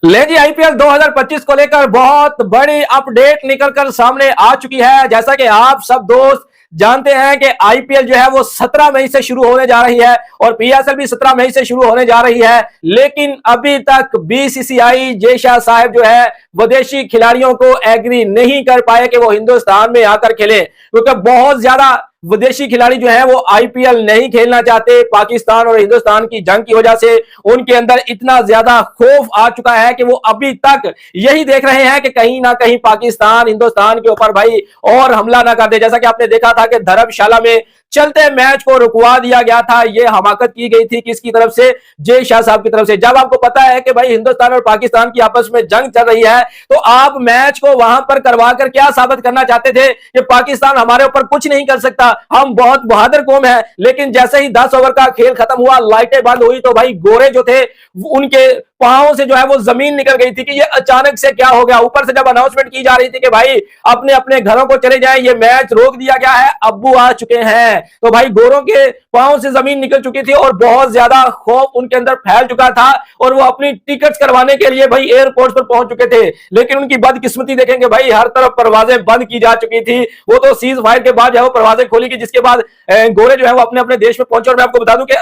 ले जी, आईपीएल 2025 को लेकर बहुत बड़ी अपडेट निकलकर सामने आ चुकी है। जैसा कि आप सब दोस्त जानते हैं कि आईपीएल जो है वो 17 मई से शुरू होने जा रही है और पीएसएल भी 17 मई से शुरू होने जा रही है। लेकिन अभी तक बीसीसीआई जय शाह साहब जो है विदेशी खिलाड़ियों को एग्री नहीं कर पाए कि वो हिंदुस्तान में आकर खेलें, क्योंकि बहुत ज्यादा विदेशी खिलाड़ी जो है वो आईपीएल नहीं खेलना चाहते। पाकिस्तान और हिंदुस्तान की जंग की वजह से उनके अंदर इतना ज्यादा खौफ आ चुका है कि वो अभी तक यही देख रहे हैं कि कहीं ना कहीं पाकिस्तान हिंदुस्तान के ऊपर भाई और हमला ना कर दे। जैसा कि आपने देखा था कि धर्मशाला में चलते मैच को रुकवा दिया गया था। यह हमाकत की गई थी किसकी तरफ से? जय शाह साहब की तरफ से। जब आपको पता है कि भाई हिंदुस्तान और पाकिस्तान की आपस में जंग चल रही है तो आप मैच को वहां पर करवा कर क्या साबित करना चाहते थे कि पाकिस्तान हमारे ऊपर कुछ नहीं कर सकता, हम बहुत बहादुर कौम है। लेकिन जैसे ही 10 ओवर का खेल खत्म हुआ, लाइटें बंद हुई तो भाई गोरे जो थे उनके पांव से जो है वो जमीन निकल गई थी कि ये अचानक से क्या हो गया। ऊपर से जब अनाउंसमेंट की जा रही थी कि भाई अपने अपने घरों को चले जाएं, ये मैच रोक दिया गया है, अब्बू आ चुके हैं, तो भाई गोरों के पांव से जमीन निकल चुकी थी और बहुत ज्यादा खौफ उनके अंदर फैल चुका था और वो अपनी टिकट्स करवाने के लिए भाई एयरपोर्ट पर पहुंच चुके थे। लेकिन उनकी बदकिस्मती देखेंगे भाई, हर तरफ परवाजें बंद की जा चुकी थी। वो तो सीज फायर के बाद जो है वो परवाजें खोली की, जिसके बाद गोरे जो है वो अपने अपने देश में पहुंचे। और मैं आपको बता दूं कि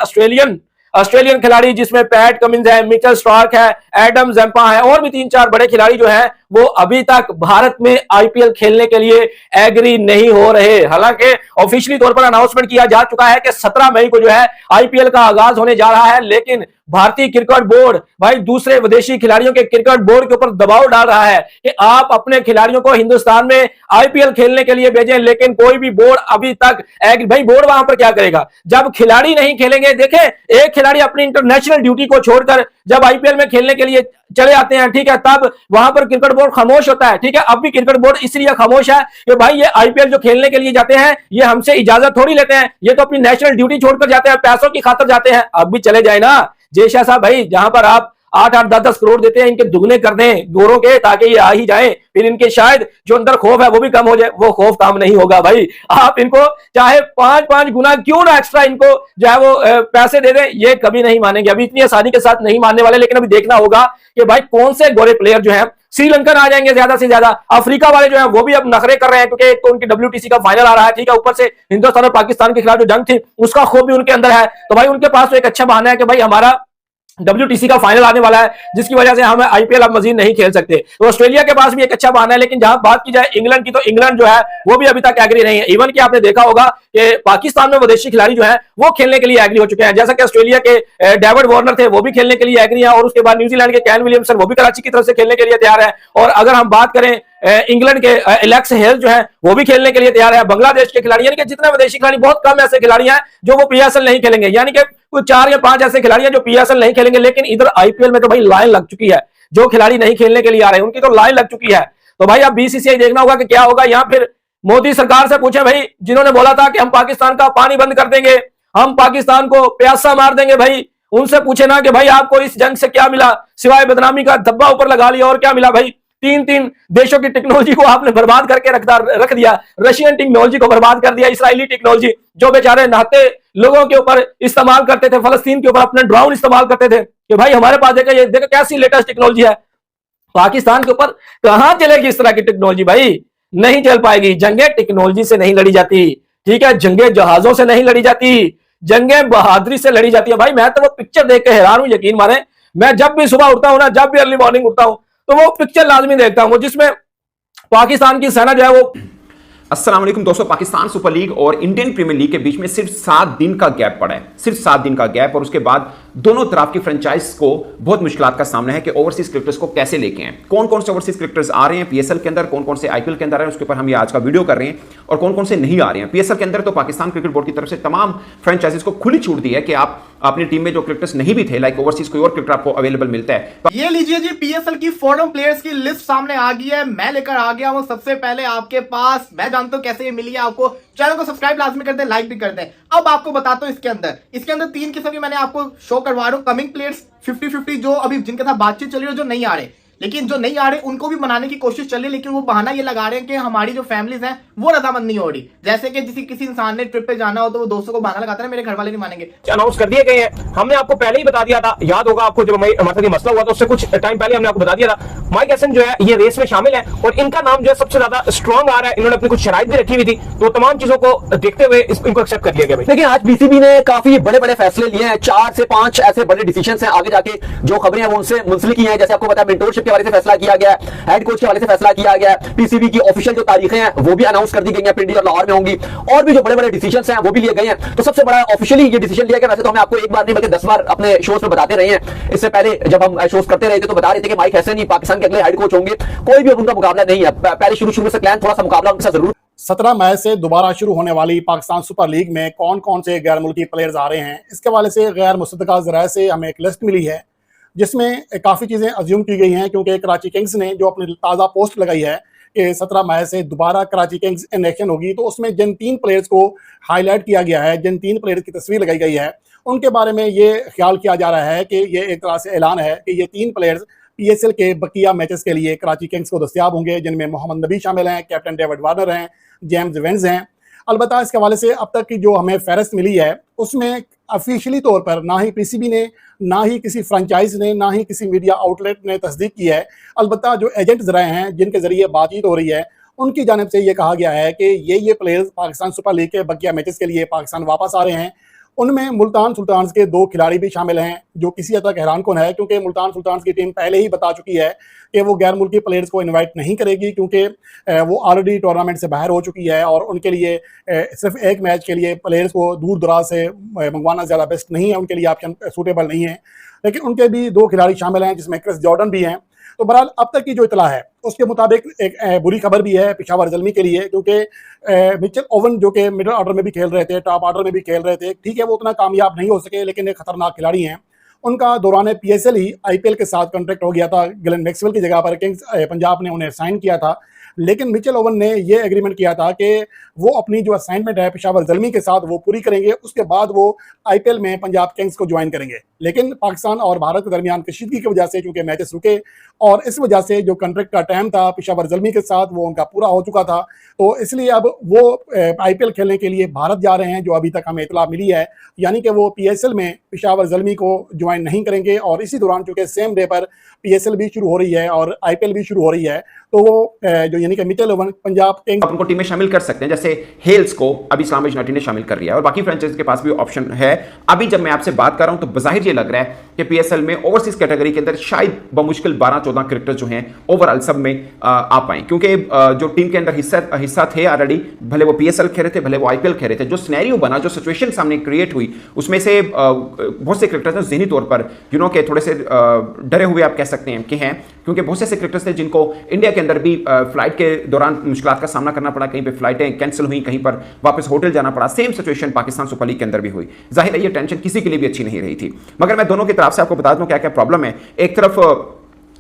ऑस्ट्रेलियन खिलाड़ी जिसमें पैट कमिंस है, मिचेल स्टार्क है, एडम ज़म्पा है और भी 3-4 बड़े खिलाड़ी जो हैं वो अभी तक भारत में आईपीएल खेलने के लिए एग्री नहीं हो रहे। हालांकि ऑफिशियली तौर पर अनाउंसमेंट किया जा चुका है कि 17 मई को जो है आईपीएल का आगाज होने जा रहा है। लेकिन भारतीय क्रिकेट बोर्ड भाई दूसरे विदेशी खिलाड़ियों के क्रिकेट बोर्ड के ऊपर दबाव डाल रहा है कि आप अपने खिलाड़ियों को हिंदुस्तान में आईपीएल खेलने के लिए भेजें। लेकिन कोई भी बोर्ड अभी तक भाई बोर्ड वहां पर क्या करेगा जब खिलाड़ी नहीं खेलेंगे? देखें, एक खिलाड़ी अपनी इंटरनेशनल ड्यूटी को छोड़कर जब आईपीएल में खेलने के लिए चले आते हैं, ठीक है, तब वहां पर क्रिकेट बोर्ड खामोश होता है। ठीक है, अब भी क्रिकेट बोर्ड इसलिए खामोश है कि भाई ये आईपीएल जो खेलने के लिए जाते हैं ये हमसे इजाजत थोड़ी लेते हैं, ये तो अपनी नेशनल ड्यूटी छोड़कर जाते हैं, पैसों की खातिर जाते हैं। अब भी चले जाए ना जय शाह साहब भाई, जहां पर आप 8-8, 10-10 करोड़ देते हैं, इनके दुगने कर दें गोरों के ताकि ये आ ही जाए, फिर इनके शायद जो अंदर खौफ है वो भी कम हो जाए। वो खौफ काम नहीं होगा भाई, आप इनको चाहे 5-5 गुना क्यों ना एक्स्ट्रा इनको जो है वो पैसे दे दें, ये कभी नहीं मानेंगे। अभी इतनी आसानी के साथ नहीं मानने वाले। लेकिन अभी देखना होगा कि भाई कौन से गोरे प्लेयर जो है श्रीलंकन आ जाएंगे ज्यादा से ज्यादा। अफ्रीका वाले जो है वो भी अब नखरे कर रहे हैं क्योंकि तो उनकी डब्ल्यूटीसी का फाइनल आ रहा है, ठीक है, ऊपर से हिंदुस्तान और पाकिस्तान के खिलाफ जो जंग थी उसका खौफ भी उनके अंदर है। तो भाई उनके पास तो एक अच्छा बहाना है कि भाई हमारा डब्ल्यूटीसी का फाइनल आने वाला है जिसकी वजह से हम आईपीएल अब मजीद नहीं खेल सकते। तो ऑस्ट्रेलिया के पास भी एक अच्छा बहाना है। लेकिन जहां बात की जाए इंग्लैंड की, तो इंग्लैंड जो है वो भी अभी तक एग्री नहीं है। इवन कि आपने देखा होगा कि पाकिस्तान में विदेशी खिलाड़ी जो है वो खेलने के लिए एग्री हो चुके हैं। जैसा कि ऑस्ट्रेलिया के डेविड वार्नर थे वो भी खेलने के लिए एग्री है और उसके बाद न्यूजीलैंड के कैन विलियमसन वो भी कराची की तरफ से खेलने के लिए तैयार है। और अगर हम बात करें इंग्लैंड के एलेक्स हेल जो है वो भी खेलने के लिए तैयार है। बांग्लादेश के खिलाड़ी, यानी कि जितने विदेशी खिलाड़ी, बहुत कम ऐसे खिलाड़ी हैं जो वो पीएसएल नहीं खेलेंगे, यानी कि कुछ 4 या 5 ऐसे खिलाड़ी हैं जो पीएसएल नहीं खेलेंगे। लेकिन इधर आईपीएल में तो भाई लाइन लग चुकी है, जो खिलाड़ी नहीं खेलने के लिए आ रहे हैं उनकी तो लाइन लग चुकी है। तो भाई अब बीसीसीआई देखना होगा कि क्या होगा। यहाँ फिर मोदी सरकार से पूछे भाई, जिन्होंने बोला था कि हम पाकिस्तान का पानी बंद कर देंगे, हम पाकिस्तान को प्यासा मार देंगे, भाई उनसे पूछे ना कि भाई आपको इस जंग से क्या मिला, सिवाय बदनामी का धब्बा ऊपर लगा लिया और क्या मिला भाई? 3-3 देशों की टेक्नोलॉजी को आपने बर्बाद करके रख दिया। रशियन टेक्नोलॉजी को बर्बाद कर दिया, इसराइली टेक्नोलॉजी जो बेचारे नहाते लोगों के ऊपर इस्तेमाल करते थे, फलस्तीन के ऊपर अपने ड्रोन इस्तेमाल करते थे कि भाई हमारे पास देखा, ये देखो कैसी लेटेस्ट टेक्नोलॉजी है। पाकिस्तान के ऊपर कहां चलेगी इस तरह की टेक्नोलॉजी? भाई नहीं चल पाएगी। जंगें टेक्नोलॉजी से नहीं लड़ी जाती, ठीक है, जंगें जहाजों से नहीं लड़ी जाती, जंगें बहादुरी से लड़ी जाती है। भाई मैं तो वो पिक्चर देख के हैरान हूं, यकीन माने। मैं जब भी सुबह उठता हूं ना, जब भी अर्ली मॉर्निंग उठता हूं तो वो पिक्चर लाजमी देखता हूं जिसमें पाकिस्तान की सेना जो है वो। अस्सलाम वालेकुम दोस्तों, पाकिस्तान सुपर लीग और इंडियन प्रीमियर लीग के बीच में सिर्फ 7 दिन का गैप पड़ा है, सिर्फ 7 दिन का गैप। और उसके बाद दोनों तरफ की फ्रेंचाइज को बहुत मुश्किलात का सामना है कि ओवरसीज क्रिकेटर्स को कैसे लेके आए। कौन कौन से ओवरसीज क्रिकेटर्स आ रहे हैं पीएसएल के अंदर, कौन कौन से आईपीएल के अंदर आ रहे हैं, उसके ऊपर हम ये आज का वीडियो कर रहे हैं। और कौन कौन से नहीं आ रहे हैं पीएसएल के अंदर। तो पाकिस्तान क्रिकेट बोर्ड की तरफ से तमाम फ्रेंचाइजीज को खुली छूट दी है कि आप अपनी टीम में जो क्रिकेटर्स नहीं भी थे, लाइक ओवरसीज कोई और क्रिकेटर आपको अवेलेबल मिलता है। ये लीजिए जी, पीएसएल की फॉरेन प्लेयर्स की लिस्ट सामने आ गई है, मैं लेकर आ गया हूं सबसे पहले आपके पास। मैं जानता हूं कैसे ये मिली है आपको। चैनल को सब्सक्राइब लाजमी कर दें, लाइक भी कर दें। अब आपको बताता हूं इसके अंदर 3 किस्म की मैंने आपको शो करवा रहा हूं। कमिंग प्लेयर्स 50-50 जो अभी जिनके साथ बातचीत चल रही है, जो नहीं आ रहे, लेकिन जो नहीं आ रहे उनको भी बनाने की कोशिश चल रही है। लेकिन वो बहाना ये लगा रहे हैं कि हमारी जो फैमिलीज हैं वो रजामंद नहीं हो रही। जैसे कि किसी इंसान ने ट्रिप पे जाना हो तो वो दोस्तों को बहाना लगाता है, मेरे घर वाले नहीं मानेंगे। अनाउंस कर दिए गए हैं, हमने आपको पहले ही बता दिया था, याद होगा आपको, जब हमारे साथ मसला हुआ तो उससे कुछ टाइम पहले हमने आपको बता दिया था। माइक हैसन जो है ये रेस में शामिल है और इनका नाम जो है सबसे ज्यादा स्ट्रॉन्ग आ रहा है। इन्होंने अपनी कुछ शराइत भी रखी हुई थी, तो तमाम चीजों को देखते हुए इनको एक्सेप्ट कर लिया गया। लेकिन आज पीसीबी ने काफी बड़े बड़े फैसले लिए हैं, 4 से 5 ऐसे बड़े डिसीजन हैं आगे जाके जो खबरें हैं वो उनसे मुंसलिक हैं। जैसे आपको पता है मेंटोरशिप के हवाले से फैसला किया गया है, हेड कोच के हवाले से फैसला किया गया है, पीसीबी की ऑफिशियल जो तारीखें हैं वो भी अनाउंस कर दी गई हैं, पिंडी और लाहौर में होंगी, और भी जो बड़े बड़े डिसीजन हैं वो भी लिए गए हैं। तो सबसे बड़ा ऑफिशियली ये डिसीजन लिया गया। वैसे तो हमें आपको एक बार नहीं बल्कि 10 बार अपने शोज में बताते रहे हैं। इससे पहले जब हम शोज करते रहे थे तो बता रहे थे कि माइक हैसन ही पाकिस्तान के अगले हेड कोच होंगे, कोई भी उनका मुकाबला नहीं है। पहले शुरू में से प्लान थोड़ा सा मुकाबला उनके साथ जरूर। 17 मई से दोबारा शुरू होने वाली पाकिस्तान सुपर लीग में कौन कौन से गैर मुल्की प्लेयर्स आ रहे हैं, इसके हवाले से गैर मुसद्दका ज़राए से हमें एक लिस्ट मिली है जिसमें काफ़ी चीज़ें अज्यूम की गई हैं, क्योंकि कराची किंग्स ने जो अपनी ताज़ा पोस्ट लगाई है कि 17 मई से दोबारा कराची किंग्स इन एक्शन होगी, तो उसमें जिन 3 प्लेयर्स को हाईलाइट किया गया है, जिन 3 प्लेयर्स की तस्वीर लगाई गई है, उनके बारे में ये ख्याल किया जा रहा है कि ये एक तरह से ऐलान है कि ये 3 प्लेयर्स पीएसएल के बकिया मैचेस के लिए कराची किंग्स को दस्तयाब होंगे, जिनमें मोहम्मद नबी शामिल हैं, कैप्टन डेविड वार्नर हैं, जेम्स वेंस हैं। अलबत्ता इसके हवाले से अब तक की जो हमें फहरिस्त मिली है उसमें ऑफिशियली तौर पर ना ही पीसीबी ने, ना ही किसी फ्रेंचाइज ने, ना ही किसी मीडिया आउटलेट ने तस्दीक की है। अलबत्ता जो एजेंट ज़राए हैं जिनके ज़रिए बातचीत हो रही है उनकी जानिब से ये कहा गया है कि ये प्लेयर्स पाकिस्तान सुपर लीग के बकिया मैचेस के लिए पाकिस्तान वापस आ रहे हैं। उनमें मुल्तान सुल्तान्स के 2 खिलाड़ी भी शामिल हैं, जो किसी हद तक हैरानकुन है, क्योंकि मुल्तान सुल्तान्स की टीम पहले ही बता चुकी है कि वो गैर मुल्की प्लेयर्स को इनवाइट नहीं करेगी, क्योंकि वो ऑलरेडी टूर्नामेंट से बाहर हो चुकी है और उनके लिए सिर्फ एक मैच के लिए प्लेयर्स को दूर दराज से मंगवाना ज़्यादा बेस्ट नहीं है, उनके लिए ऑप्शन सूटेबल नहीं है। लेकिन उनके भी 2 खिलाड़ी शामिल हैं, जिसमें क्रिस जॉर्डन भी हैं। तो बहरहाल अब तक की जो इतला है उसके मुताबिक एक बुरी खबर भी है पेशावर ज़ल्मी के लिए, क्योंकि मिचेल ओवन जो कि मिडिल ऑर्डर में भी खेल रहे थे, टॉप ऑर्डर में भी खेल रहे थे, ठीक है वो उतना कामयाब नहीं हो सके, लेकिन एक खतरनाक खिलाड़ी हैं। उनका दौरान पीएसएल ही आईपीएल के साथ कॉन्ट्रैक्ट हो गया था, गिलेन मैक्सवेल की जगह पर किंग्स पंजाब ने उन्हें साइन किया था। लेकिन मिचेल ओवन ने ये एग्रीमेंट किया था कि वो अपनी जो असाइनमेंट है पेशावर ज़ल्मी के साथ वो पूरी करेंगे, उसके बाद वो आईपीएल में पंजाब किंग्स को ज्वाइन करेंगे। लेकिन पाकिस्तान और भारत के दरमियान कशीदगी की वजह से चूंकि मैचेस रुके और इस वजह से जो कॉन्ट्रैक्ट का टाइम था पेशावर ज़ल्मी के साथ वो उनका पूरा हो चुका था, तो इसलिए अब वो आईपीएल खेलने के लिए भारत जा रहे हैं, जो अभी तक हमें इतला मिली है। यानी कि वो पीएसएल में पेशावर ज़ल्मी को ज्वाइन नहीं करेंगे और इसी दौरान चूंकि सेम डे पर पीएसएल भी शुरू हो रही है और आईपीएल भी शुरू हो रही है, तो वो जो यानी कि मिचेल ओवन पंजाब किंग्स उनको टीम में शामिल कर सकते हैं। जैसे हेल्स को अभी इस्लाम इजनाटी ने शामिल कर लिया है और बाकी फ्रेंचाइज के पास भी ऑप्शन है। अभी जब मैं आपसे बात कर रहा हूं तो बज़ाहिर ये लग रहा है कि पीएसएल में ओवरसीज कैटेगरी के अंदर शायद बमुश्किल 12-14 क्रिकेटर जो हैं ओवरऑल सब में आ पाए, क्योंकि जो टीम के अंदर हिस्सा थे ऑलरेडी, भले वो पीएसएल खेल रहे थे, भले वो आईपीएल खेल रहे थे, जो सिनेरियो बना, जो सिचुएशन सामने क्रिएट हुई, उसमें से बहुत से क्रिकेटर्स हैं ज़हनी तौर पर के थोड़े से डरे हुए आप कह सकते हैं कि हैं, क्योंकि बहुत से ऐसे क्रिकेटर्स थे जिनको इंडिया के अंदर भी फ्लाइट के दौरान मुश्किलात का सामना करना पड़ा, कहीं पे फ्लाइटें कैंसिल हुई, कहीं पर वापस होटल जाना पड़ा। Same situation Pakistan super league के अंदर भी हुई। जाहिर है ये टेंशन किसी के लिए भी अच्छी नहीं रही थी। मगर मैं दोनों की तरफ से आपको बता दूं क्या क्या प्रॉब्लम है। एक तरफ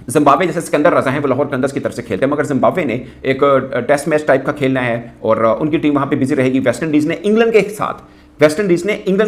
जिम्बाब्वे जैसे सिकंदर रजा हैं वो लाहौर कंदर्स की तरफ से खेलते हैं, मगर जिम्बाब्वे ने एक टेस्ट मैच टाइप का खेलना है और उनकी टीम वहां पे बिजी रहेगी। वेस्ट इंडीज ने इंग्लैंड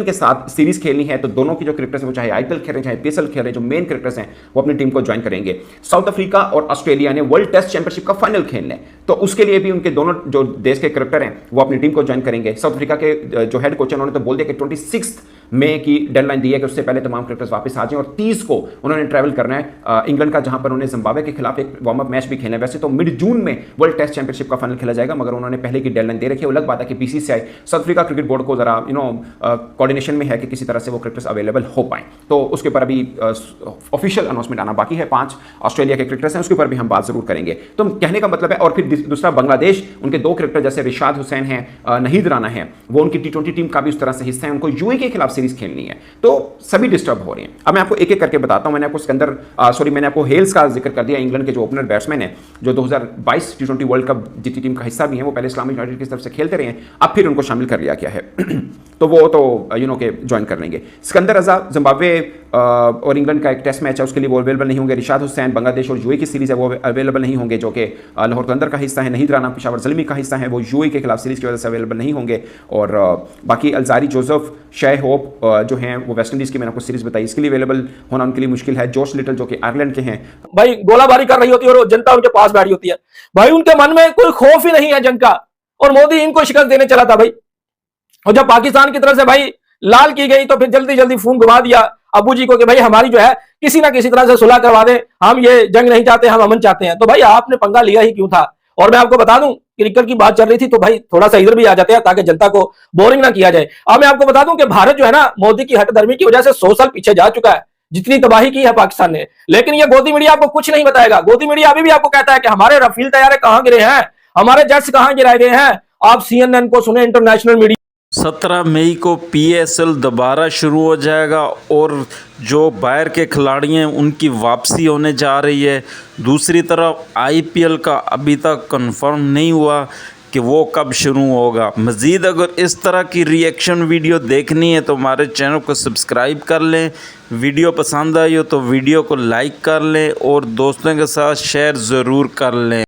के साथ सीरीज खेलनी है, तो दोनों की जो क्रिकेटर्स हैं वो चाहे आईपीएल खेल रहे हैं चाहे पीएसएल खेल रहे हैं, जो मेन क्रिकेटर्स हैं वो अपनी टीम को ज्वाइन करेंगे। साउथ अफ्रीका और ऑस्ट्रेलिया ने वर्ल्ड टेस्ट चैंपियनशिप का फाइनल खेलना है, तो उसके लिए भी उनके दोनों जो देश के क्रिकेटर हैं वो अपनी टीम को ज्वाइन करेंगे। साउथ अफ्रीका के जो हेड कोच हैं उन्होंने तो बोल दिया कि 26 मई की डेडलाइन दी है कि उससे पहले तमाम क्रिकेटर्स वापस आ जाएं और 30 को उन्होंने ट्रैवल करना है इंग्लैंड का, जहां पर उन्होंने जिम्बाब्वे के खिलाफ एक वार्म अप मैच भी खेलना है। वैसे तो मिड जून में वर्ल्ड टेस्ट चैंपियनशिप का फाइनल खेला जाएगा, मगर उन्होंने पहले की डेडलाइन दे रखी है। वो अलग बात है कि BCCI south Africa cricket board को जरा कोऑर्डिनेशन में है कि किसी तरह से वो क्रिकेटर्स अवेलेबल हो पाए, तो उसके ऊपर अभी ऑफिशियल अनाउंसमेंट आना बाकी है। 5 ऑस्ट्रेलिया के क्रिकेटर्स हैं, उसके ऊपर भी हम बात जरूर करेंगे। तो कहने का मतलब है, और फिर दूसरा बांग्लादेश, उनके 2 क्रिकेटर जैसे रिशाद हुसैन हैं, नहीद राना है, वो उनकी T20 टीम का भी उस तरह से हिस्सा है, उनको यूएई के खिलाफ सीरीज खेलनी है, तो सभी डिस्टर्ब हो रहे हैं। अब मैं आपको एक एक करके बताता हूं। मैंने आपको हेल्स का जिक्र कर दिया, इंग्लैंड के जो ओपनर बैट्समैन है, जो 2022 T20 वर्ल्ड कप जीती टीम का हिस्सा भी है, वो पहले इस्लामिक यूनाइटेड की तरफ से खेलते रहे हैं, अब फिर उनको शामिल कर लिया गया है तो वो तो के ज्वाइन कर लेंगे। सिकंदर रजा जिम्बाब्वे और इंग्लैंड का एक टेस्ट मैच है, उसके लिए वो अवेलेबल नहीं होंगे। रिशाद हुसैन बांग्लादेश और यूएई की सीरीज है, वो अवेलेबल नहीं होंगे, जो कि लाहौर कलंदर का हिस्सा है। नहीद राना पेशावर ज़ल्मी का हिस्सा है, वो यूएई के खिलाफ सीरीज की वजह से अवेलेबल नहीं होंगे। और बाकी अलजारी जोसेफ, शय होप जो हैं वो वेस्ट इंडीज की मैंने आपको सीरीज बताई, इसके लिए अवेलेबल होना उनके लिए मुश्किल है। जोश लिटल जो कि आयरलैंड के हैं, भाई गोलाबारी कर रही होती है और जनता उनके पास बैठी होती है, भाई उनके मन में कोई खौफ ही नहीं है जंग का। और मोदी इनको शिकस्त देने चला था भाई। और जब पाकिस्तान की तरफ से भाई लाल की गई तो फिर जल्दी जल्दी फोन घुमा दिया अबू जी को कि भाई हमारी जो है किसी ना किसी तरह से सुलह करवा दें, हम ये जंग नहीं चाहते, हम अमन चाहते हैं। तो भाई आपने पंगा लिया ही क्यों था? और मैं आपको बता दूं क्रिकेट की बात चल रही थी तो भाई थोड़ा सा इधर भी आ जाते हैं ताकि जनता को बोरिंग ना किया जाए। अब मैं आपको बता दूं कि भारत जो है ना मोदी की हठधर्मी की वजह से 100 साल पीछे जा चुका है, जितनी तबाही की है पाकिस्तान ने। लेकिन ये गोदी मीडिया आपको कुछ नहीं बताएगा। गोदी मीडिया अभी भी आपको कहता है कि हमारे रफील तैयारे कहां गिरे हैं, हमारे जेट्स कहां गिराए गए हैं। आप CNN को सुने, इंटरनेशनल मीडिया। 17 मई को PSL दोबारा शुरू हो जाएगा और जो बाहर के खिलाड़ी हैं उनकी वापसी होने जा रही है। दूसरी तरफ IPL का अभी तक कंफर्म नहीं हुआ कि वो कब शुरू होगा। मज़ीद अगर इस तरह की रिएक्शन वीडियो देखनी है तो हमारे चैनल को सब्सक्राइब कर लें। वीडियो पसंद आई हो तो वीडियो को लाइक कर लें और दोस्तों के साथ शेयर ज़रूर कर लें।